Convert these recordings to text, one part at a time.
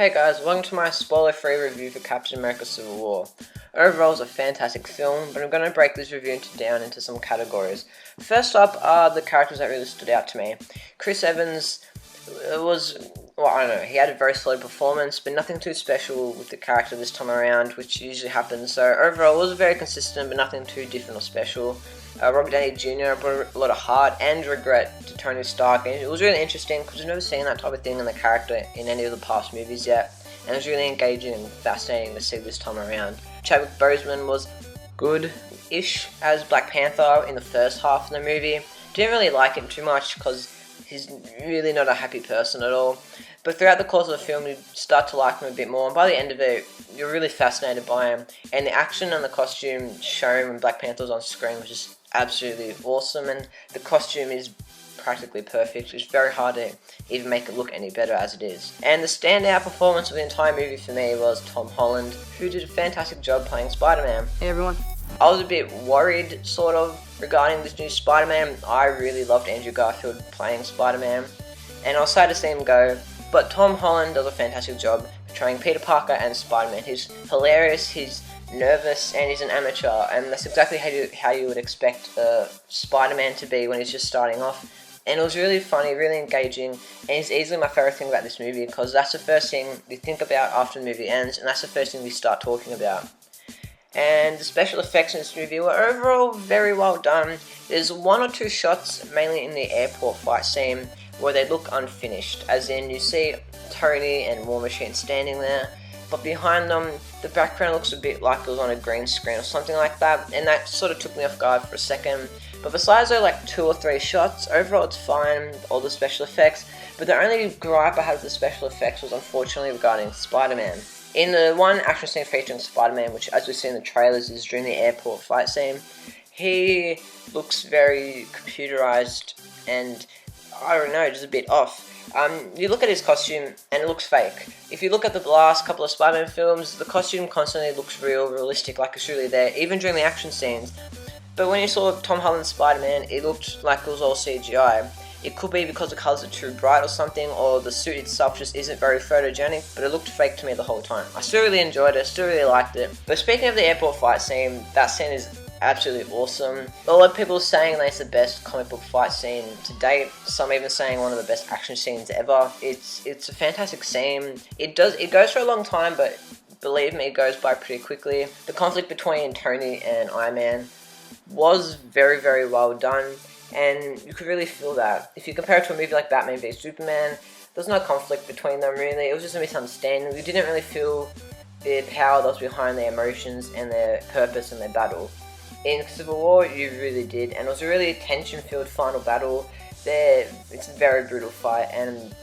Hey guys, welcome to my spoiler-free review for Captain America Civil War. Overall, it's a fantastic film, but I'm going to break this review down into some categories. First up are the characters that really stood out to me. Chris Evans he had a very solid performance, but nothing too special with the character this time around, which usually happens. So overall, it was very consistent, but nothing too different or special. Robert Downey Jr. brought a lot of heart and regret to Tony Stark, and it was really interesting because we've never seen that type of thing in the character in any of the past movies yet, and it was really engaging and fascinating to see this time around. Chadwick Boseman was good-ish as Black Panther in the first half of the movie. Didn't really like him too much because he's really not a happy person at all. But throughout the course of the film, you start to like him a bit more, and by the end of it, you're really fascinated by him. And the action and the costume shown when Black Panther was on screen was just absolutely awesome, and the costume is practically perfect. It's very hard to even make it look any better as it is. And the standout performance of the entire movie for me was Tom Holland, who did a fantastic job playing Spider-Man. Hey everyone. I was a bit worried, sort of, regarding this new Spider-Man. I really loved Andrew Garfield playing Spider-Man, and I was sad to see him go. But Tom Holland does a fantastic job portraying Peter Parker and Spider-Man. He's hilarious, he's nervous, and he's an amateur, and that's exactly how you would expect Spider-Man to be when he's just starting off. And it was really funny, really engaging, and it's easily my favourite thing about this movie because that's the first thing we think about after the movie ends, and that's the first thing we start talking about. And the special effects in this movie were overall very well done. There's one or two shots, mainly in the airport fight scene, where they look unfinished, as in you see Tony and War Machine standing there, but behind them the background looks a bit like it was on a green screen or something like that, and that sort of took me off guard for a second. But besides those like 2 or 3 shots, overall it's fine, all the special effects, but the only gripe I had with the special effects was unfortunately regarding Spider-Man. In the one action scene featuring Spider-Man, which as we see in the trailers is during the airport fight scene, he looks very computerized and I don't know, just a bit off. You look at his costume and it looks fake. If you look at the last couple of Spider-Man films, the costume constantly looks realistic, like it's really there, even during the action scenes. But when you saw Tom Holland's Spider-Man, it looked like it was all CGI. It could be because the colours are too bright or something, or the suit itself just isn't very photogenic, but it looked fake to me the whole time. I still really enjoyed it, still really liked it. But speaking of the airport fight scene, that scene is absolutely awesome. A lot of people are saying that it's the best comic book fight scene to date. Some even saying one of the best action scenes ever. It's a fantastic scene. It goes for a long time, but believe me, it goes by pretty quickly. The conflict between Tony and Iron Man was very, very well done, and you could really feel that. If you compare it to a movie like Batman v Superman, there's no conflict between them really. It was just a misunderstanding. We didn't really feel the power that was behind their emotions and their purpose and their battle. In Civil War, you really did, and it was a really tension-filled final battle. It's a very brutal fight, and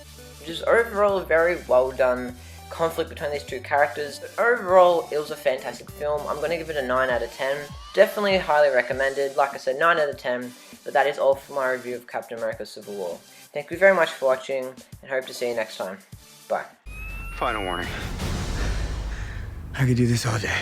just overall a very well done conflict between these two characters. But overall, it was a fantastic film. I'm going to give it a 9 out of 10. Definitely highly recommended. Like I said, 9 out of 10. But that is all for my review of Captain America Civil War. Thank you very much for watching, and hope to see you next time. Bye. Final warning. I could do this all day.